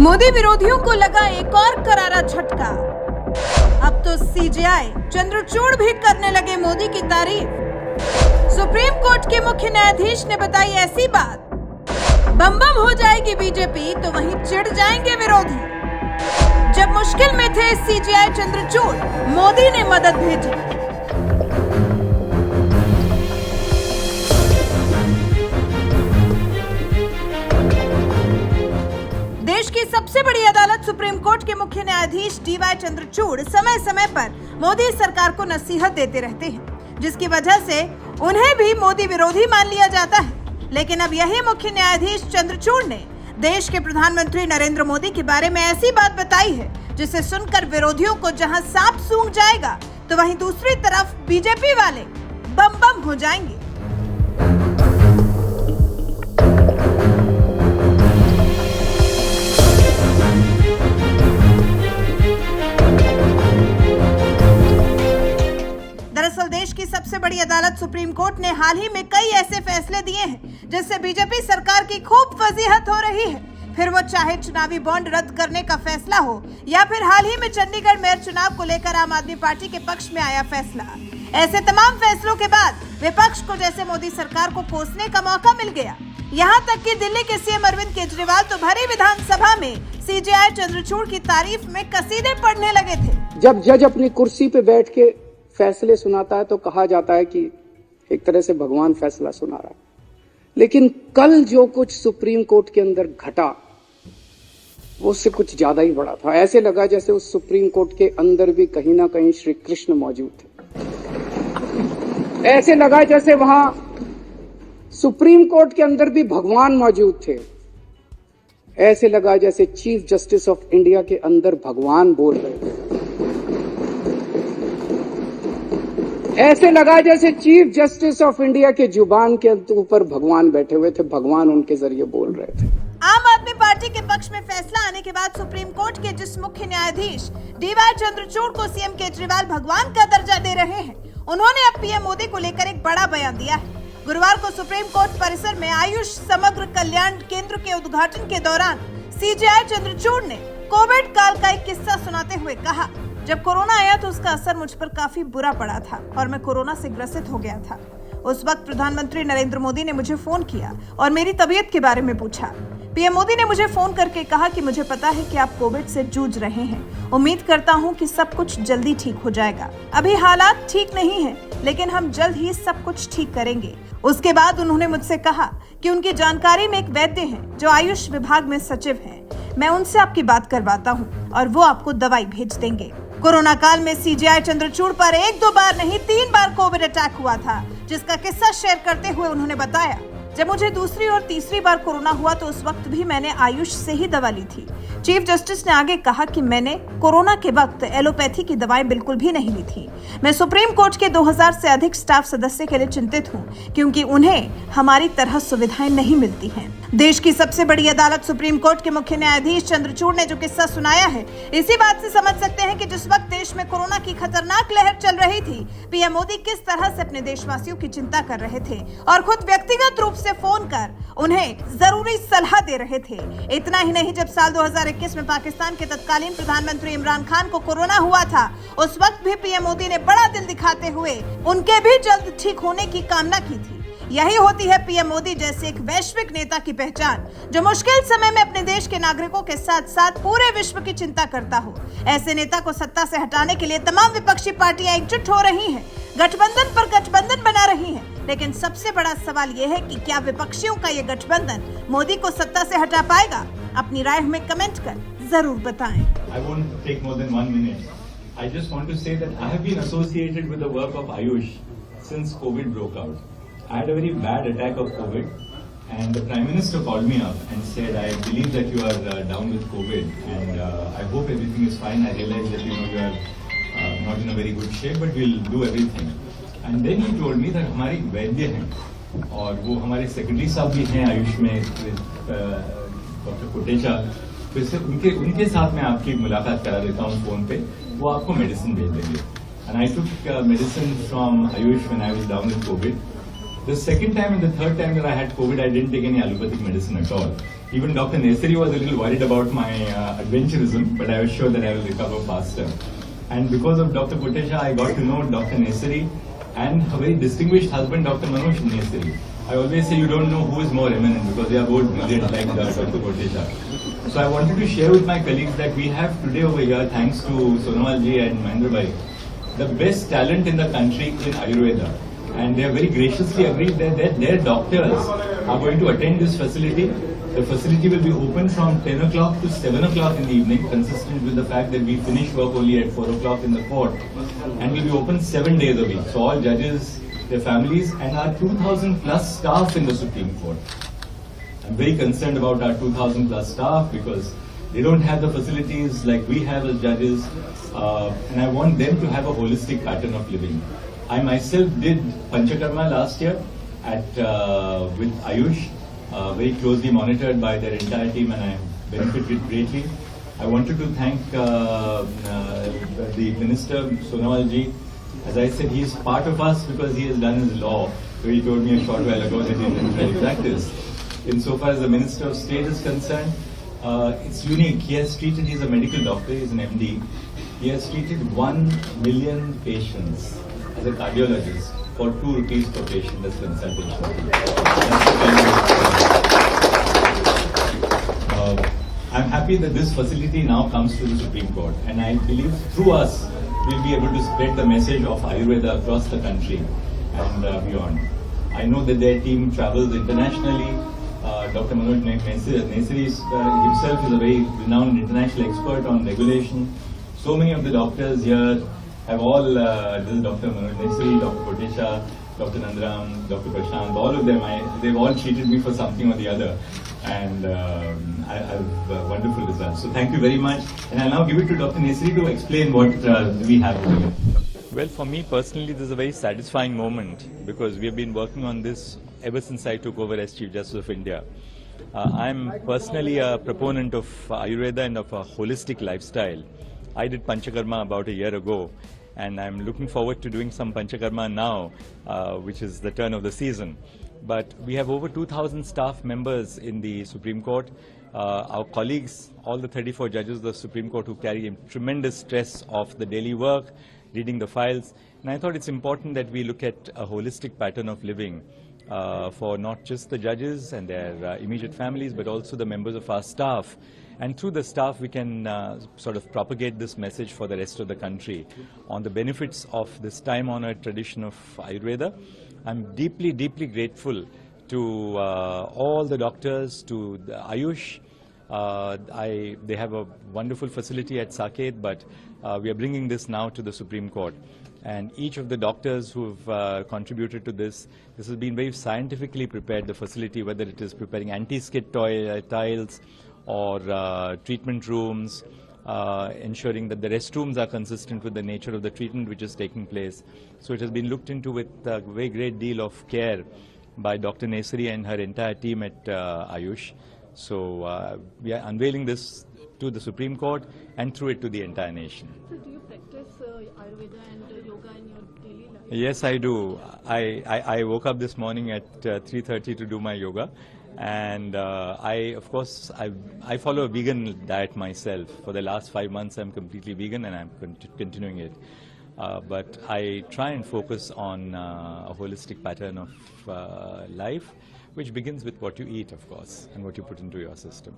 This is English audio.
मोदी विरोधियों को लगा एक और करारा झटका। अब तो सीजेआई चंद्रचूड़ भी करने लगे मोदी की तारीफ। सुप्रीम कोर्ट के मुख्य न्यायाधीश ने बताई ऐसी बात, बमबम हो जाएगी बीजेपी तो वहीं चिढ़ जाएंगे विरोधी। जब मुश्किल में थे सीजेआई चंद्रचूड़, मोदी ने मदद भेजी। देश की सबसे बड़ी अदालत सुप्रीम कोर्ट के मुख्य न्यायाधीश DY चंद्रचूड़ समय समय पर मोदी सरकार को नसीहत देते रहते हैं, जिसकी वजह से उन्हें भी मोदी विरोधी मान लिया जाता है। लेकिन अब यही मुख्य न्यायाधीश चंद्रचूड़ ने देश के प्रधानमंत्री नरेंद्र मोदी के बारे में ऐसी बात बताई है जिसे सुनकर विरोधियों को जहां सांप सूंघ जाएगा, तो वहीं दूसरी तरफ बीजेपी वाले बमबम हो जाएंगे। दरअसल देश की सबसे बड़ी अदालत सुप्रीम कोर्ट ने हाल ही में कई ऐसे फैसले दिए हैं जिससे बीजेपी सरकार की खूब फजीहत हो रही है। फिर वो चाहे चुनावी बॉन्ड रद्द करने का फैसला हो या फिर हाल ही में चंडीगढ़ मेयर चुनाव को लेकर आम आदमी पार्टी के पक्ष में आया फैसला। ऐसे तमाम फैसलों के बाद विपक्ष को जैसे मोदी सरकार को कोसने का मौका मिल गया। यहाँ तक कि दिल्ली के सीएम अरविंद केजरीवाल तो भरी विधानसभा में सीजेआई चंद्रचूड़ की तारीफ में कसीदे पढ़ने लगे थे। जब जज अपनी कुर्सी पे बैठ के फैसले सुनाता है तो कहा जाता है कि एक तरह से भगवान फैसला सुना रहा है, लेकिन कल जो कुछ सुप्रीम कोर्ट के अंदर घटा वो उससे कुछ ज्यादा ही बड़ा था। ऐसे लगा जैसे उस सुप्रीम कोर्ट के अंदर भी कहीं ना कहीं श्री कृष्ण मौजूद थे। ऐसे लगा जैसे वहां सुप्रीम कोर्ट के अंदर भी भगवान मौजूद थे। ऐसे लगा जैसे चीफ जस्टिस ऑफ इंडिया के अंदर भगवान बोल रहे थे। ऐसे लगा जैसे चीफ जस्टिस ऑफ इंडिया के जुबान के ऊपर भगवान बैठे हुए थे, भगवान उनके जरिए बोल रहे थे। आम आदमी पार्टी के पक्ष में फैसला आने के बाद सुप्रीम कोर्ट के जिस मुख्य न्यायाधीश DY चंद्रचूड़ को सीएम केजरीवाल भगवान का दर्जा दे रहे हैं, उन्होंने अब पीएम मोदी को लेकर एक बड़ा बयान दिया है। गुरुवार को सुप्रीम कोर्ट परिसर में आयुष समग्र कल्याण केंद्र के उद्घाटन के दौरान CJI चंद्रचूड़ ने कोविड काल का एक किस्सा सुनाते हुए कहा, जब कोरोना आया तो उसका असर मुझ पर काफी बुरा पड़ा था और मैं कोरोना से ग्रसित हो गया था। उस वक्त प्रधानमंत्री नरेंद्र मोदी ने मुझे फोन किया और मेरी तबीयत के बारे में पूछा। पीएम मोदी ने मुझे फोन करके कहा कि मुझे पता है कि आप कोविड से जूझ रहे हैं, उम्मीद करता हूं कि सब कुछ जल्दी ठीक हो जाएगा। अभी हालात ठीक नहीं है, लेकिन हम जल्द ही सब कुछ ठीक करेंगे। उसके बाद उन्होंने मुझसे कहा कि उनकी जानकारी में एक वैद्य हैं जो आयुष विभाग में सचिव हैं, मैं उनसे आपकी बात करवाता हूँ और वो आपको दवाई भेज देंगे। कोरोना काल में CJI चंद्रचूड़ पर 1-2 बार नहीं 3 बार कोविड अटैक हुआ था, जिसका किस्सा शेयर करते हुए उन्होंने बताया, जब मुझे दूसरी और तीसरी बार कोरोना हुआ तो उस वक्त भी मैंने आयुष से ही दवा ली थी। चीफ जस्टिस ने आगे कहा कि मैंने कोरोना के वक्त एलोपैथी की दवाएं बिल्कुल भी नहीं ली थी। मैं सुप्रीम कोर्ट के 2000 से अधिक स्टाफ सदस्य के लिए चिंतित हूं, क्योंकि उन्हें हमारी तरह सुविधाएं नहीं मिलती हैं। देश की सबसे बड़ी अदालत सुप्रीम कोर्ट के मुख्य न्यायाधीश चंद्रचूड़ ने जो किस्सा सुनाया है, इसी बात से समझ सकते हैं कि जिस वक्त देश में कोरोना की खतरनाक लहर चल रही थी, पीएम मोदी किस तरह से अपने देशवासियों की चिंता कर रहे थे और खुद व्यक्तिगत रूप से फोन कर उन्हें जरूरी सलाह दे रहे थे। इतना ही नहीं, जब साल 2021 में पाकिस्तान के तत्कालीन प्रधानमंत्री इमरान खान को कोरोना हुआ था, उस वक्त भी पीएम मोदी ने बड़ा दिल दिखाते हुए उनके भी जल्द ठीक होने की कामना की थी। यही होती है पीएम मोदी जैसे एक वैश्विक नेता की पहचान, जो मुश्किल समय में अपने देश के नागरिकों के साथ साथ पूरे विश्व की चिंता करता हो। ऐसे नेता को सत्ता से हटाने के लिए तमाम विपक्षी पार्टियां एकजुट हो रही हैं, गठबंधन पर गठबंधन बना रही हैं। लेकिन सबसे बड़ा सवाल यह है कि क्या विपक्षियों का ये गठबंधन मोदी को सत्ता से हटा पाएगा? अपनी राय हमें कमेंट कर जरूर बताएं। I won't take more than 1 minute. I just want to say that I have been associated with the work of Ayush since COVID broke out. I had a very bad attack of COVID, and the Prime Minister called me up and said, I believe that you are down with COVID, and I hope everything is fine. I realize that you are not in a very good shape, but we'll do everything. And then he told me that हमारे वैद्य हैं और वो हमारे secretary साहब भी हैं आयुष में, doctor Kotecha, तो इससे उनके साथ मैं आपकी मुलाकात करा देता हूँ फोन पे, वो आपको मेडिसिन भेज देंगे। And I took medicine from Ayush when I was down with COVID. The second time and the third time that I had COVID, I didn't take any allopathic medicine at all. Even Dr. Nesari was a little worried about my adventurism, but I was sure that I will recover faster. And because of Dr. Kotesha, I got to know Dr. Nesari and her very distinguished husband, Dr. Manoj Nesari. I always say you don't know who is more eminent because they are both brilliant like Dr. Kotesha. So I wanted to share with my colleagues that we have today over here, thanks to Sonawalji and Mahendra Bhai, the best talent in the country in Ayurveda. And they have very graciously agreed that their doctors are going to attend this facility. The facility will be open from 10 o'clock to 7 o'clock in the evening, consistent with the fact that we finish work only at 4 o'clock in the court. And will be open 7 days a week. So all judges, their families, and our 2,000 plus staff in the Supreme Court. I'm very concerned about our 2,000 plus staff because they don't have the facilities like we have as judges, and I want them to have a holistic pattern of living. I myself did Panchakarma last year with Ayush, very closely monitored by their entire team, and I benefited greatly. I wanted to thank the Minister, Sonawalji. As I said, he is part of us because he has done his law. So he told me a short while ago that he didn't really practice. Insofar as the Minister of State is concerned, it's unique. He has treated, he's a medical doctor, he's an MD. He has treated 1 million patients as a cardiologist for 2 rupees per patient as consultation. I'm happy that this facility now comes to the Supreme Court, and I believe through us we'll be able to spread the message of Ayurveda across the country and beyond. I know that their team travels internationally. Dr. Manoj Nesari himself is a very renowned international expert on regulation. So many of the doctors here have all, this is Dr. Manoj Nesari, Dr. Kotesha, Dr. Nandaram, Dr. Prashant, all of them, they've all treated me for something or the other. And I have wonderful results. So thank you very much. And I'll now give it to Dr. Nesari to explain what we have over here. Well, for me personally, this is a very satisfying moment because we have been working on this ever since I took over as Chief Justice of India. I'm personally a proponent of Ayurveda and of a holistic lifestyle. I did Panchakarma about a year ago, and I'm looking forward to doing some Panchakarma now, which is the turn of the season. But we have over 2,000 staff members in the Supreme Court. Our colleagues, all the 34 judges of the Supreme Court who carry tremendous stress of the daily work, reading the files. And I thought it's important that we look at a holistic pattern of living for not just the judges and their immediate families, but also the members of our staff. And through the staff, we can sort of propagate this message for the rest of the country on the benefits of this time-honored tradition of Ayurveda. I'm deeply, deeply grateful to all the doctors, to the Ayush. They have a wonderful facility at Saket, but we are bringing this now to the Supreme Court. And each of the doctors who have contributed to this has been very scientifically prepared, the facility, whether it is preparing anti-skid tiles or treatment rooms, ensuring that the restrooms are consistent with the nature of the treatment which is taking place. So it has been looked into with a very great deal of care by Dr. Nesari and her entire team at Ayush. So we are unveiling this to the Supreme Court and through it to the entire nation. So do you practice Ayurveda and yoga in your daily life? Yes, I do. I woke up this morning at 3:30 to do my yoga. And of course, I follow a vegan diet myself. For the last 5 months, I'm completely vegan and I'm continuing it. But I try and focus on a holistic pattern of life, which begins with what you eat, of course, and what you put into your system.